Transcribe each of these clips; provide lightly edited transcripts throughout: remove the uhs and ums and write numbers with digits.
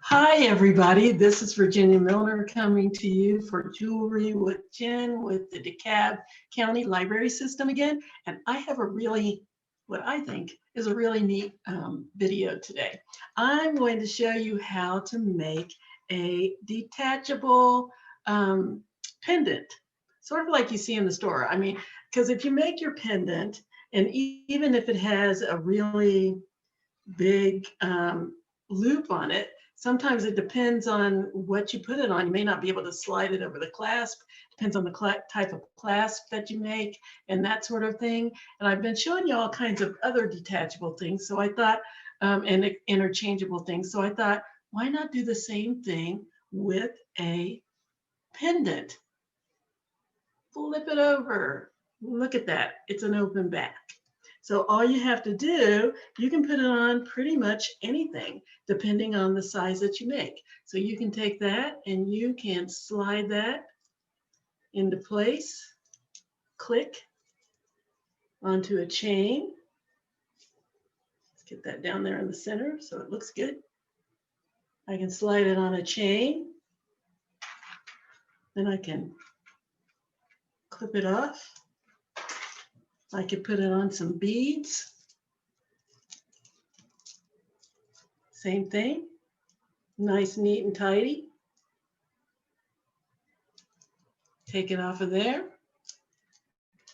Hi, everybody. This is Virginia Milner coming to you for Jewelry with Jen with the DeKalb County Library System again. And I have a really, what I think is a really neat video today. I'm going to show you how to make a detachable pendant, sort of like you see in the store. I mean, because if you make your pendant, and even if it has a really big loop on it. Sometimes it depends on what you put it on. You may not be able to slide it over the clasp. Depends on the type of clasp that you make and that sort of thing. And I've been showing you all kinds of other detachable things. So I thought, and interchangeable things. So I thought, why not do the same thing with a pendant? Flip it over. Look at that. It's an open back. So all you have to do, you can put it on pretty much anything, depending on the size that you make. So you can take that and you can slide that into place, click onto a chain. Let's get that down there in the center so it looks good. I can slide it on a chain. Then I can clip it off. I could put it on some beads. Same thing, nice, neat, and tidy. Take it off of there.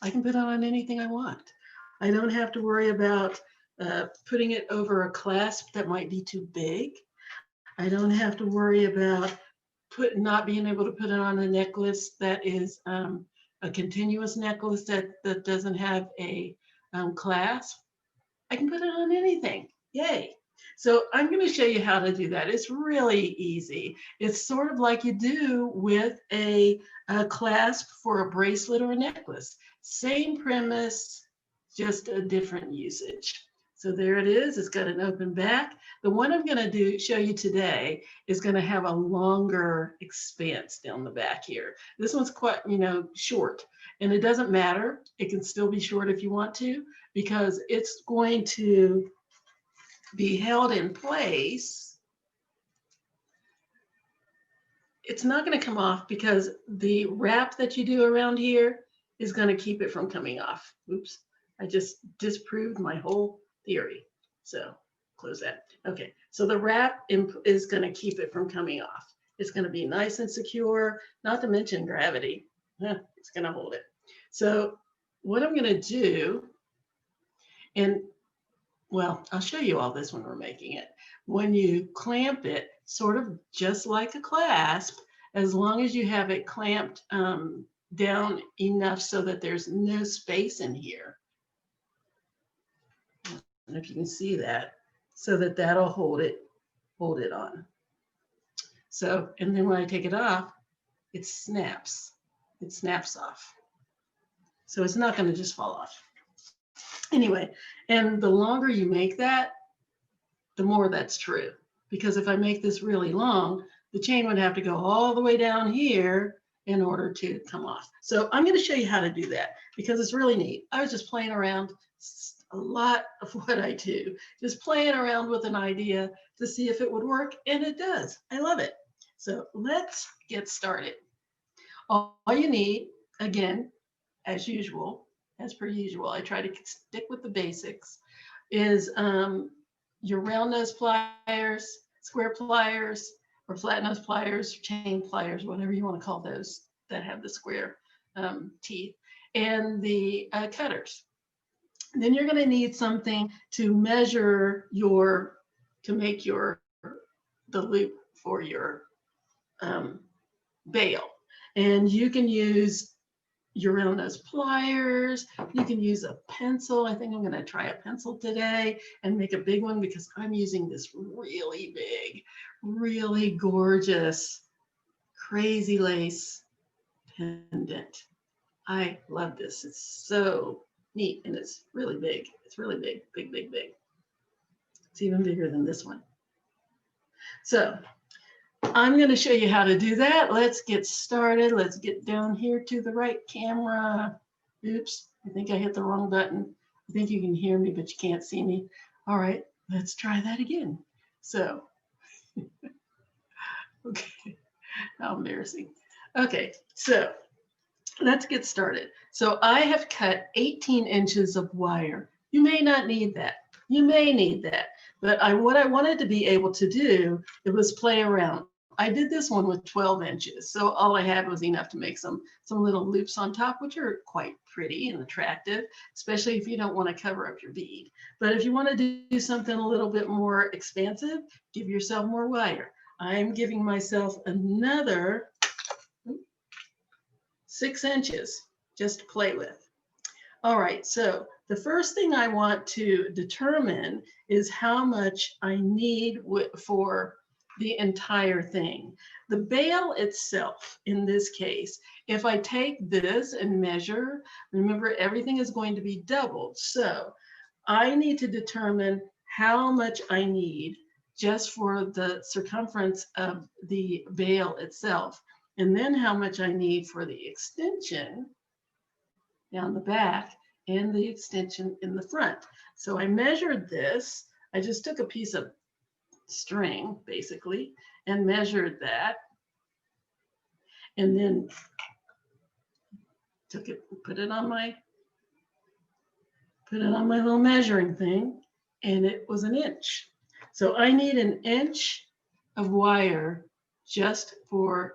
I can put it on anything I want. I don't have to worry about putting it over a clasp that might be too big. I don't have to worry about not being able to put it on a necklace that is a continuous necklace that doesn't have a clasp. I can put it on anything. Yay. So I'm going to show you how to do that. It's really easy. It's sort of like you do with a clasp for a bracelet or a necklace. Same premise, just a different usage. So there it is. It's got an open back. The one I'm going to show you today is going to have a longer expanse down the back here. This one's quite, short, and it doesn't matter. It can still be short if you want to, because it's going to be held in place. It's not going to come off because the wrap that you do around here is going to keep it from coming off. Oops, I just disproved my whole theory. So close that. Okay, so the wrap is going to keep it from coming off. It's going to be nice and secure, not to mention gravity. It's going to hold it. So what I'm going to do, and well, I'll show you all this when we're making it. When you clamp it, sort of just like a clasp, as long as you have it clamped down enough so that there's no space in here. I don't know if you can see that, so that that'll hold it on. So, and then when I take it off, it snaps off. So it's not going to just fall off. Anyway, and the longer you make that, the more that's true. Because if I make this really long, the chain would have to go all the way down here in order to come off. So I'm going to show you how to do that because it's really neat. I was just playing around. A lot of what I do, just playing around with an idea to see if it would work, and it does. I love it. So let's get started. All you need, again, as usual, as per usual, I try to stick with the basics, is your round nose pliers, square pliers, or flat nose pliers, chain pliers, whatever you want to call those that have the square teeth, and the cutters. Then you're going to need something to measure to make the loop for your bail. And you can use your round nose pliers. You can use a pencil. I think I'm going to try a pencil today and make a big one because I'm using this really big, really gorgeous, crazy lace pendant. I love this. It's so neat, and it's really big. It's really big, big, big, big. It's even bigger than this one. So I'm going to show you how to do that. Let's get started. Let's get down here to the right camera. Oops, I think I hit the wrong button. I think you can hear me, but you can't see me. All right, let's try that again. So Okay, how embarrassing. Okay, so let's get started. So I have cut 18 inches of wire. You may not need that. You may need that. But what I wanted to be able to do, it was play around. I did this one with 12 inches. So all I had was enough to make some little loops on top, which are quite pretty and attractive, especially if you don't want to cover up your bead. But if you want to do something a little bit more expansive, give yourself more wire. I'm giving myself another 6 inches just to play with. All right, so the first thing I want to determine is how much I need for the entire thing. The bail itself, in this case, if I take this and measure, remember everything is going to be doubled. So I need to determine how much I need just for the circumference of the bail itself, and then how much I need for the extension down the back and the extension in the front. So I measured this. I just took a piece of string, basically, and measured that, and then took it, put it on my little measuring thing, and it was an inch. So I need an inch of wire just for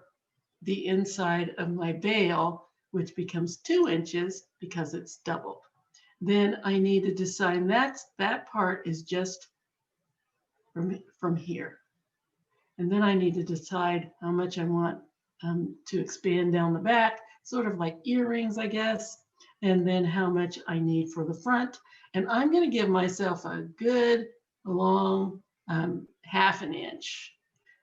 the inside of my bail, which becomes 2 inches because it's doubled. Then I need to decide that part is just from here. And then I need to decide how much I want to expand down the back, sort of like earrings, I guess, and then how much I need for the front. And I'm going to give myself a good long 1/2 inch,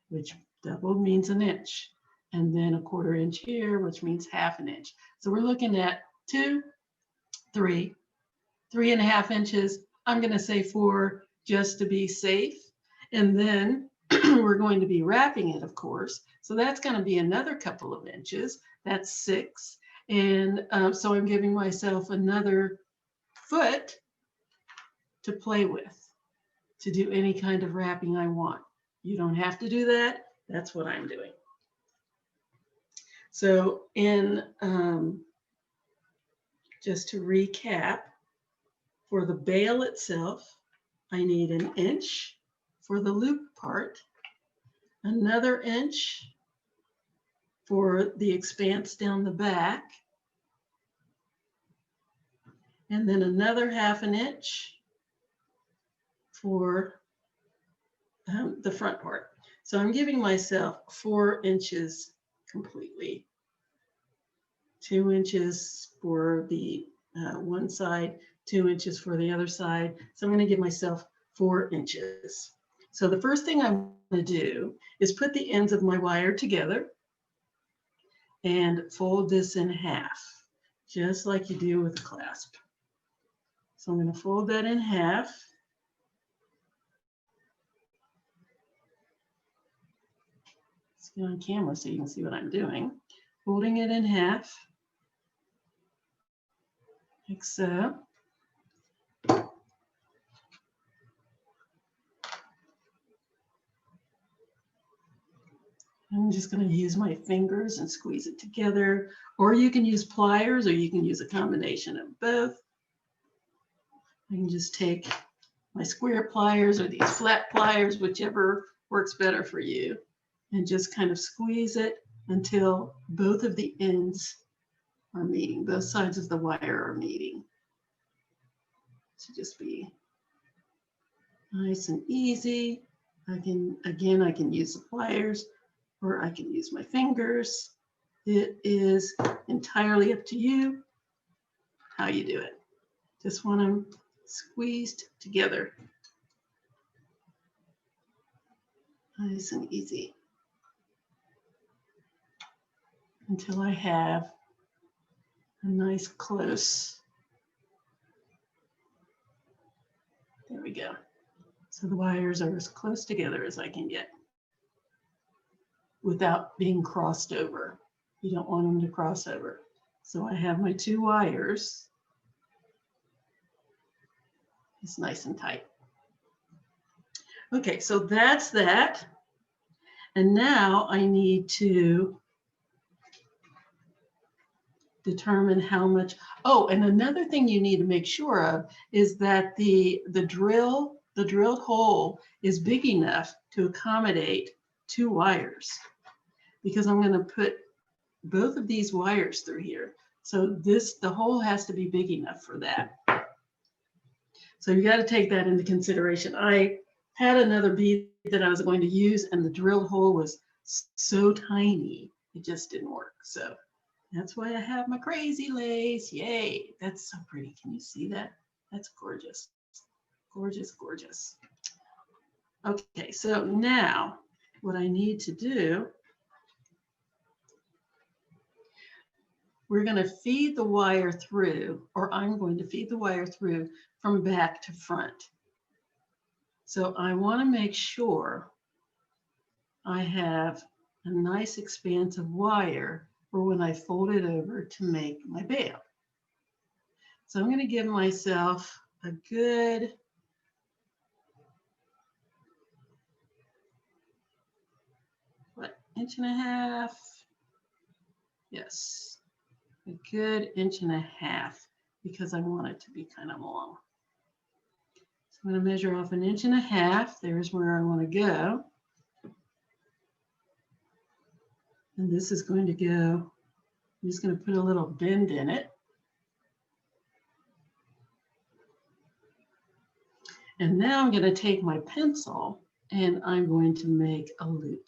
which doubled means an inch, and then a 1/4 inch here, which means 1/2 inch. So we're looking at 2, 3, 3.5 inches. I'm going to say 4 just to be safe. And then we're going to be wrapping it, of course. So that's going to be another couple of inches. That's 6. And so I'm giving myself another foot to play with, to do any kind of wrapping I want. You don't have to do that. That's what I'm doing. So just to recap, for the bail itself, I need an inch for the loop part, another inch for the expanse down the back, and then another 1/2 inch for the front part. So I'm giving myself 4 inches completely. 2 inches for the one side, 2 inches for the other side. So I'm going to give myself 4 inches. So the first thing I'm going to do is put the ends of my wire together and fold this in half, just like you do with a clasp. So I'm going to fold that in half. Let's get on camera so you can see what I'm doing. Folding it in half, like so. I'm just going to use my fingers and squeeze it together, or you can use pliers, or you can use a combination of both. I can just take my square pliers or these flat pliers, whichever works better for you, and just kind of squeeze it until both of the ends are meeting, both sides of the wire are meeting. So just be nice and easy. I can use the pliers, or I can use my fingers. It is entirely up to you how you do it. Just want them squeezed together. Nice and easy. Until I have a nice close. There we go. So the wires are as close together as I can get without being crossed over. You don't want them to cross over. So I have my 2 wires. It's nice and tight. Okay, so that's that. And now I need to determine how much. Oh, and another thing you need to make sure of is that the drilled hole is big enough to accommodate 2 wires, because I'm going to put both of these wires through here. So the hole has to be big enough for that. So you got to take that into consideration. I had another bead that I was going to use, and the drilled hole was so tiny, it just didn't work. So that's why I have my crazy lace. Yay, that's so pretty. Can you see that? That's gorgeous. Gorgeous, gorgeous. Okay, so now what I need to do, we're going to feed the wire through, or I'm going to feed the wire through from back to front. So I want to make sure I have a nice expanse of wire for when I fold it over to make my veil. So I'm going to give myself a good 1.5 inches. Yes, a good 1.5 inches, because I want it to be kind of long. So I'm going to measure off 1.5 inches. There's where I want to go. And this is going to go, I'm just going to put a little bend in it. And now I'm going to take my pencil and I'm going to make a loop.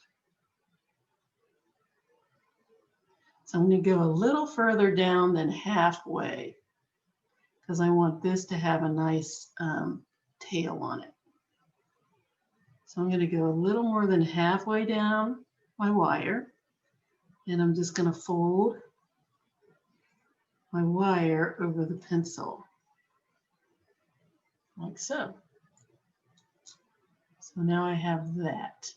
So I'm going to go a little further down than halfway, because I want this to have a nice tail on it. So I'm going to go a little more than halfway down my wire, and I'm just going to fold my wire over the pencil, like so. So now I have that.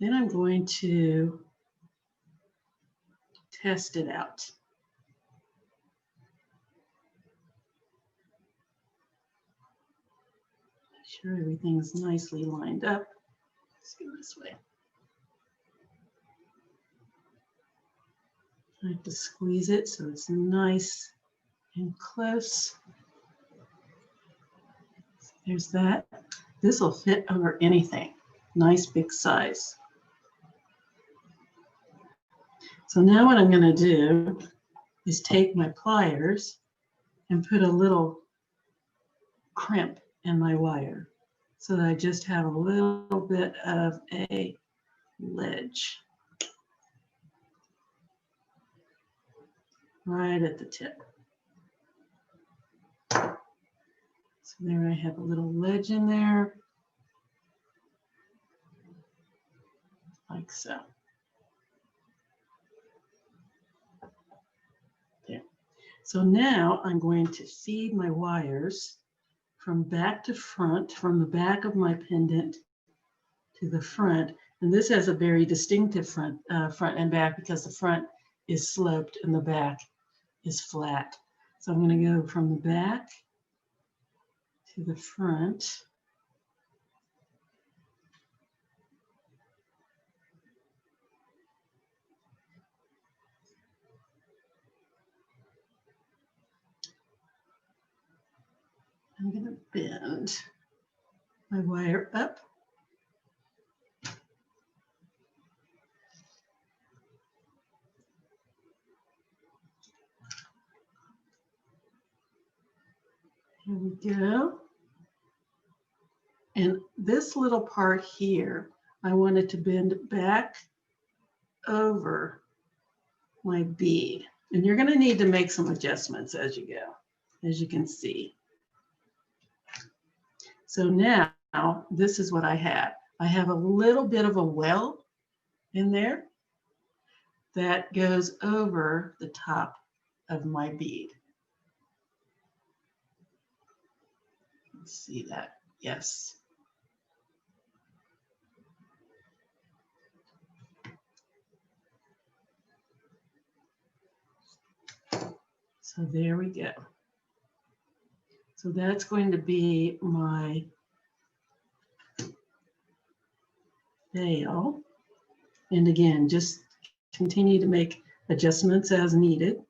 Then I'm going to test it out. Make sure everything's nicely lined up. Let's go this way. I have to squeeze it so it's nice and close. There's that. This will fit over anything. Nice big size. So now what I'm going to do is take my pliers and put a little crimp in my wire so that I just have a little bit of a ledge right at the tip. So there I have a little ledge in there, like so. There. So now I'm going to feed my wires from back to front, from the back of my pendant to the front. And this has a very distinctive front and back, because the front is sloped and the back is flat. So I'm going to go from the back to the front. I'm going to bend my wire up. Here we go. And this little part here, I wanted to bend back over my bead. And you're going to need to make some adjustments as you go, as you can see. So now this is what I have. I have a little bit of a well in there that goes over the top of my bead. See that? Yes. So there we go. So that's going to be my bail. And again, just continue to make adjustments as needed.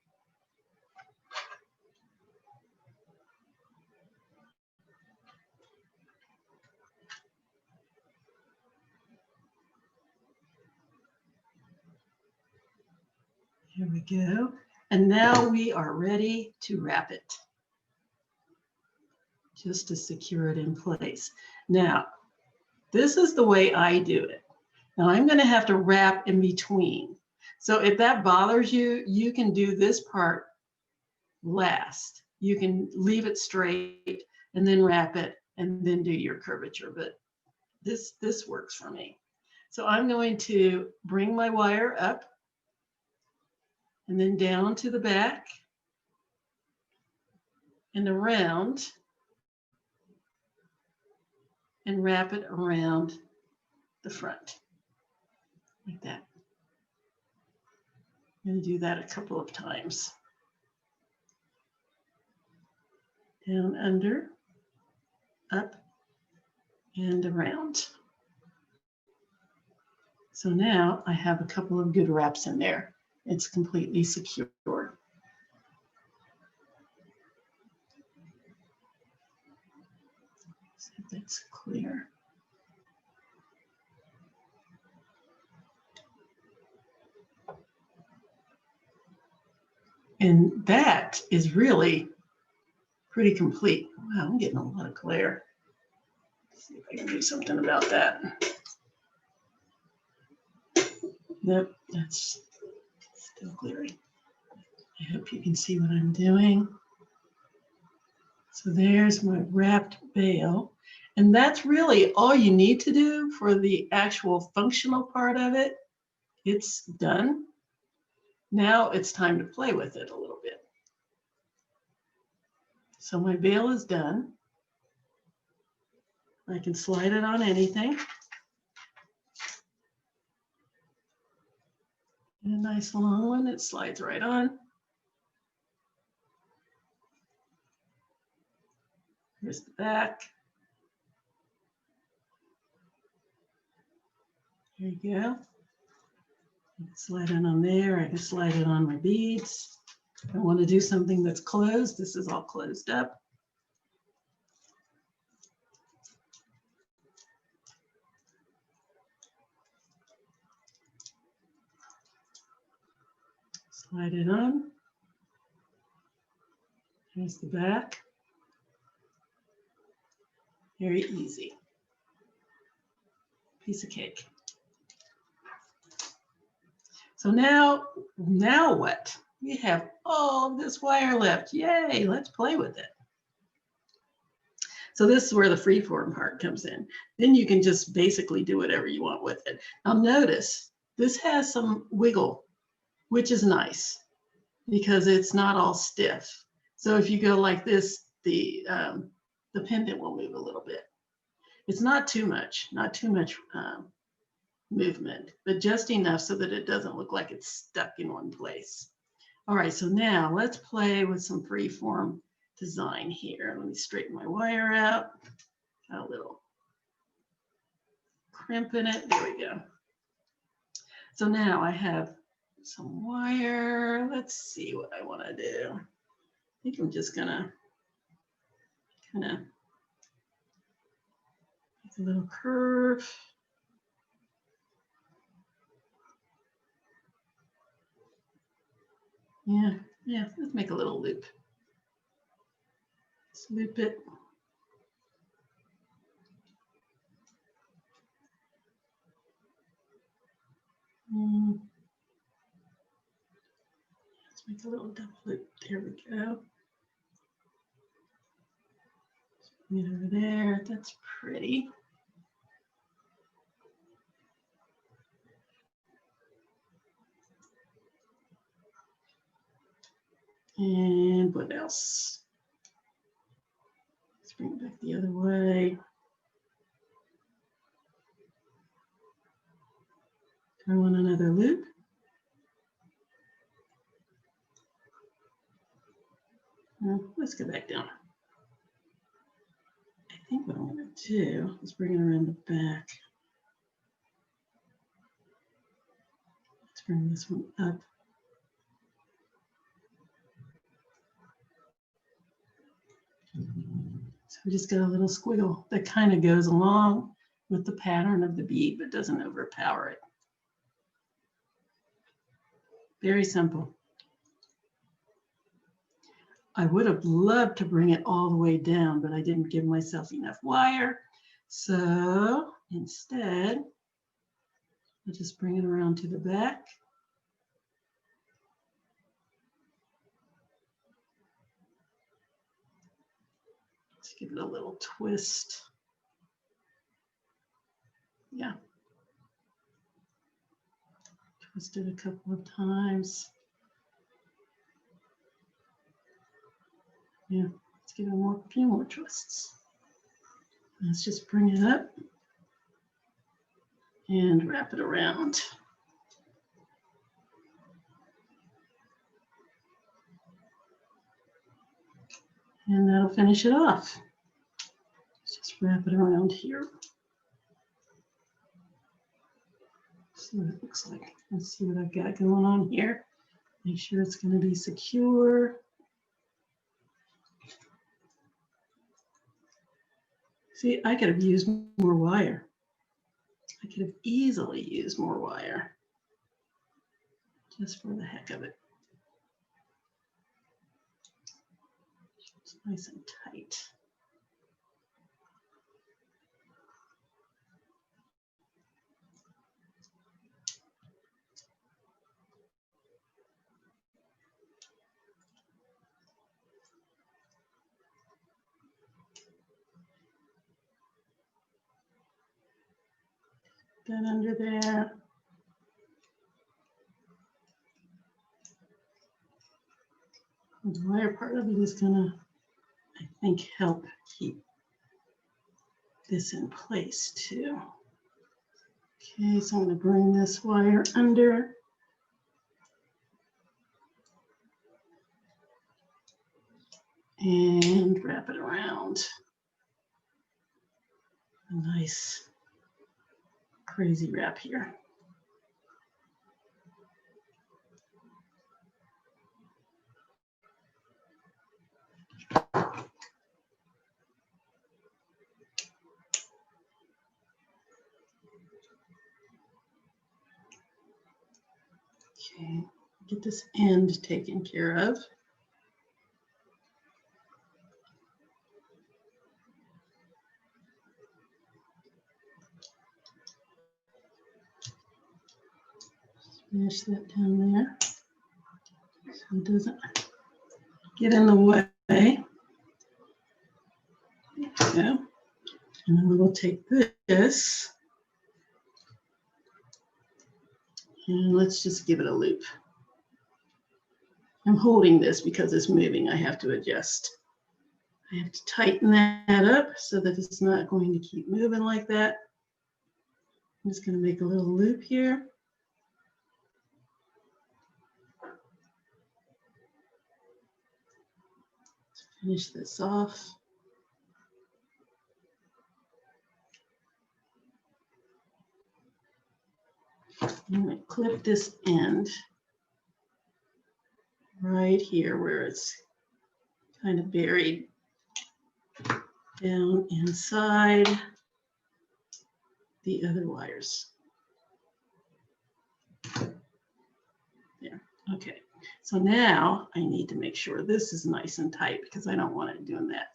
Here we go. And now we are ready to wrap it, just to secure it in place. Now, this is the way I do it. Now I'm going to have to wrap in between. So if that bothers you, you can do this part last. You can leave it straight and then wrap it and then do your curvature, but this works for me. So I'm going to bring my wire up and then down to the back and around and wrap it around the front like that. I'm going to do that a couple of times. Down, under, up, and around. So now I have a couple of good wraps in there. It's completely secure. See if that's clear. And that is really pretty complete. Wow, I'm getting a lot of glare. Let's see if I can do something about that. Nope, that's still glary. I hope you can see what I'm doing. So there's my wrapped bail. And that's really all you need to do for the actual functional part of it. It's done. Now it's time to play with it a little bit. So my bail is done. I can slide it on anything. And a nice long one, it slides right on. Here's the back. Here you go. I can slide it on there. I can slide it on my beads. If I want to do something that's closed, this is all closed up. Slide it on. Here's the back. Very easy. Piece of cake. So now what? We have all of this wire left. Yay, let's play with it. So this is where the freeform part comes in. Then you can just basically do whatever you want with it. Now notice, this has some wiggle, which is nice because it's not all stiff. So if you go like this, the pendant will move a little bit. It's not too much movement, but just enough so that it doesn't look like it's stuck in one place. All right, so now let's play with some freeform design here. Let me straighten my wire out. Got a little crimp in it. There we go. So now I have some wire. Let's see what I want to do. I think I'm just gonna kind of make a little curve. Yeah, let's make a little loop. Let's loop it. Let's make a little double loop. There we go. Bring it over there. That's pretty. And what else? Let's bring it back the other way. I want another loop. Let's go back down. I think what I'm going to do is bring it around the back. bring this one up. So we just got a little squiggle that kind of goes along with the pattern of the bead, but doesn't overpower it. Very simple. I would have loved to bring it all the way down, but I didn't give myself enough wire. So instead, I'll just bring it around to the back. Let's give it a little twist. Yeah. Twist it a couple of times. Yeah, let's give it a few more twists. Let's just bring it up and wrap it around. And that'll finish it off. Let's just wrap it around here. See what it looks like. Let's see what I've got going on here. Make sure it's going to be secure. See, I could have used more wire. I could have easily used more wire, just for the heck of it. It's nice and tight. That under there. The wire part of it is gonna, I think, help keep this in place too. Okay, so I'm gonna bring this wire under. And wrap it around. A nice crazy wrap here. Okay, get this end taken care of. Finish that down there so it doesn't get in the way. There we go. And then we'll take this and let's just give it a loop. I'm holding this because it's moving. I have to adjust. I have to tighten that up so that it's not going to keep moving like that. I'm just going to make a little loop here. Finish this off. I'm going to clip this end right here where it's kind of buried down inside the other wires. There. Okay. So now I need to make sure this is nice and tight because I don't want it doing that.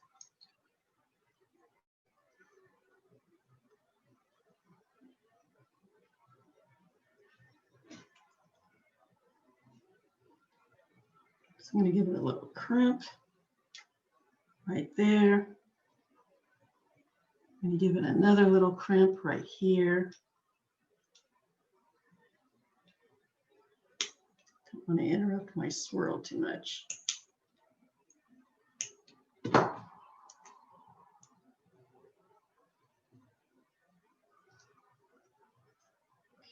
So I'm going to give it a little crimp right there. I'm going to give it another little crimp right here. Don't want to interrupt my swirl too much. Okay,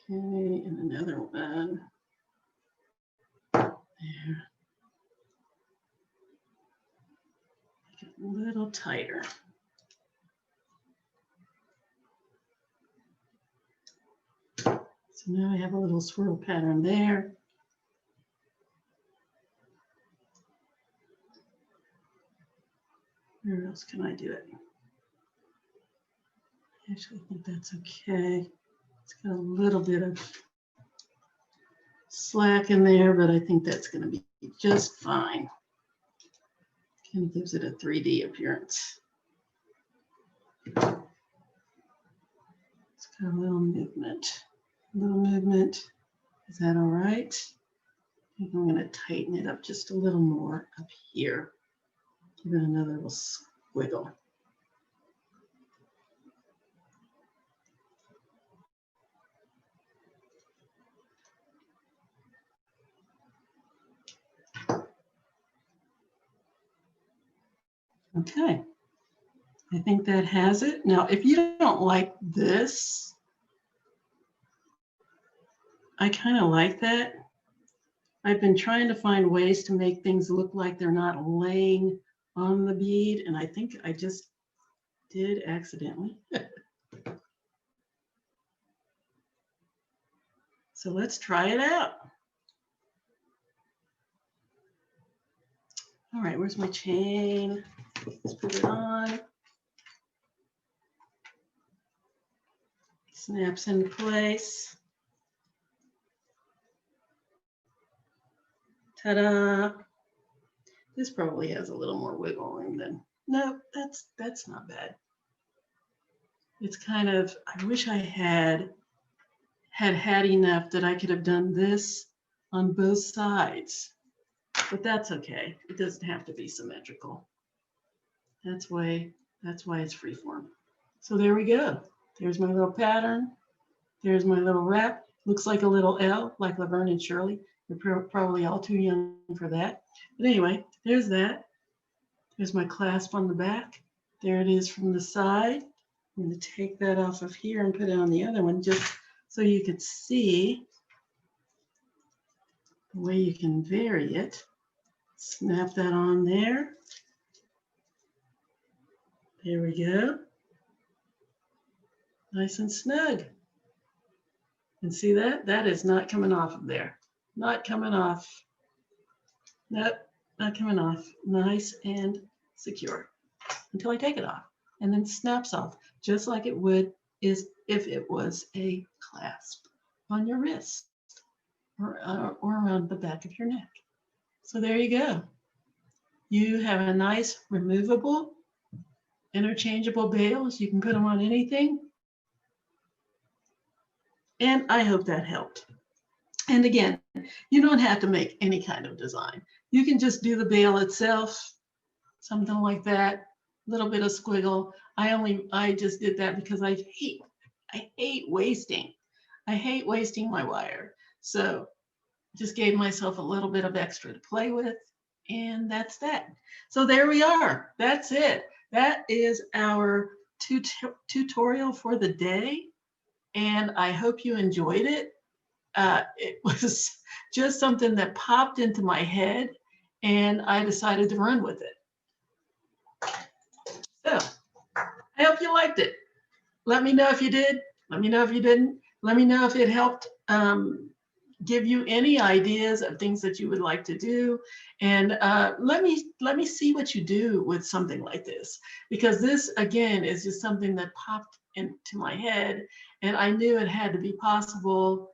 and another one. There. Make it a little tighter. So now I have a little swirl pattern there. Where else can I do it? Actually, I think that's okay. It's got a little bit of slack in there, but I think that's going to be just fine. Kind of gives it a 3D appearance. It's got a little movement. Is that all right? I think I'm going to tighten it up just a little more up here. Give it another little squiggle. Okay, I think that has it. Now, if you don't like this, I kind of like that. I've been trying to find ways to make things look like they're not laying on the bead, and I think I just did accidentally. So let's try it out. All right, where's my chain? Let's put it on. Snaps into place. Ta-da. This probably has a little more wiggling than, no, that's not bad. It's kind of, I wish I had enough that I could have done this on both sides, but that's okay. It doesn't have to be symmetrical. That's why it's freeform. So there we go. There's my little pattern. There's my little wrap. Looks like a little L, like Laverne and Shirley. You're probably all too young for that. But anyway, there's that. There's my clasp on the back. There it is from the side. I'm going to take that off of here and put it on the other one just so you could see the way you can vary it. Snap that on there. There we go. Nice and snug. And see that? That is not coming off of there. Not coming off. Nope, not coming off. Nice and secure until I take it off, and then snaps off just like it would if it was a clasp on your wrist or around the back of your neck. So there you go. You have a nice removable, interchangeable bails. You can put them on anything. And I hope that helped. And again, you don't have to make any kind of design. You can just do the bail itself, something like that, a little bit of squiggle. I just did that because I hate wasting. I hate wasting my wire. So just gave myself a little bit of extra to play with, and that's that. So there we are. That's it. That is our tutorial for the day, and I hope you enjoyed it. It was just something that popped into my head, and I decided to run with it. So I hope you liked it. Let me know if you did. Let me know if you didn't. Let me know if it helped give you any ideas of things that you would like to do. And let me see what you do with something like this, because this, again, is just something that popped into my head, and I knew it had to be possible.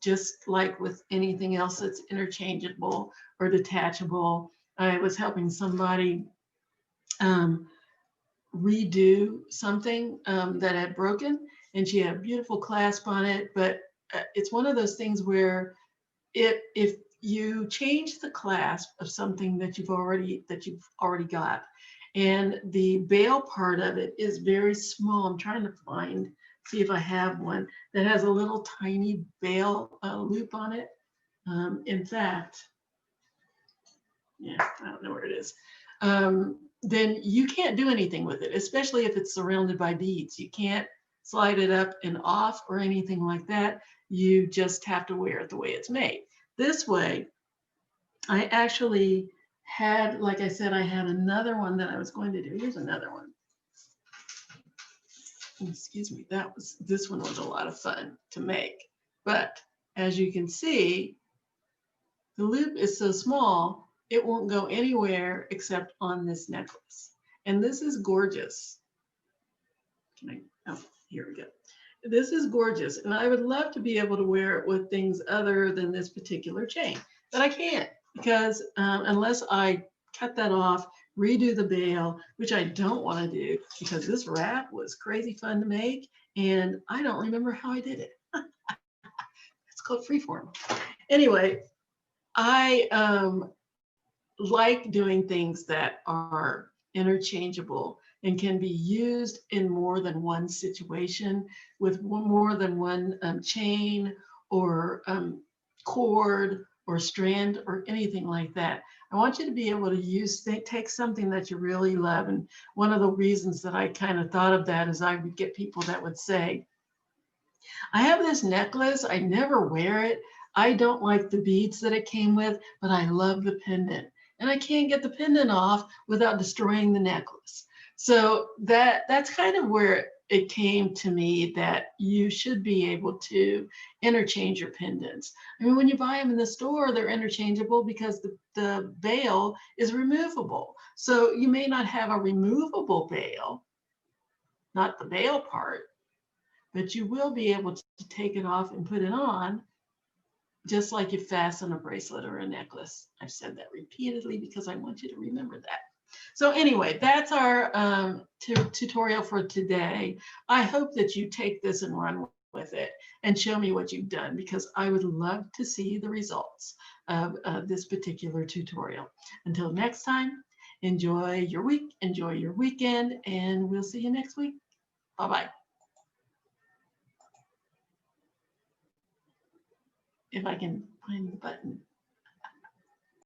Just like with anything else that's interchangeable or detachable. I was helping somebody redo something that had broken, and she had a beautiful clasp on it, but it's one of those things where if you change the clasp of something that you've already got, and the bail part of it is very small. I'm trying to see if I have one that has a little tiny bail loop on it. In fact, yeah, I don't know where it is. Then you can't do anything with it, especially if it's surrounded by beads. You can't slide it up and off or anything like that. You just have to wear it the way it's made. This way, I actually had, like I said, I had another one that I was going to do. Here's another one. excuse me, this one was a lot of fun to make. But as you can see, the loop is so small, it won't go anywhere except on this necklace. And this is gorgeous. Oh, here we go. This is gorgeous. And I would love to be able to wear it with things other than this particular chain, but I can't because unless I cut that off, redo the bail, which I don't want to do because this wrap was crazy fun to make. And I don't remember how I did it. It's called freeform. Anyway, I like doing things that are interchangeable and can be used in more than one situation with more than one chain or cord or strand or anything like that. I want you to be able to take something that you really love. And one of the reasons that I kind of thought of that is I would get people that would say, I have this necklace, I never wear it. I don't like the beads that it came with, but I love the pendant. And I can't get the pendant off without destroying the necklace. So that's kind of where it came to me that you should be able to interchange your pendants. I mean, when you buy them in the store, they're interchangeable because the bail is removable. So you may not have a removable bail, not the bail part, but you will be able to take it off and put it on just like you fasten a bracelet or a necklace. I've said that repeatedly because I want you to remember that. So anyway, that's our tutorial for today. I hope that you take this and run with it and show me what you've done because I would love to see the results of this particular tutorial. Until next time, enjoy your week, enjoy your weekend, and we'll see you next week. Bye-bye. If I can find the button.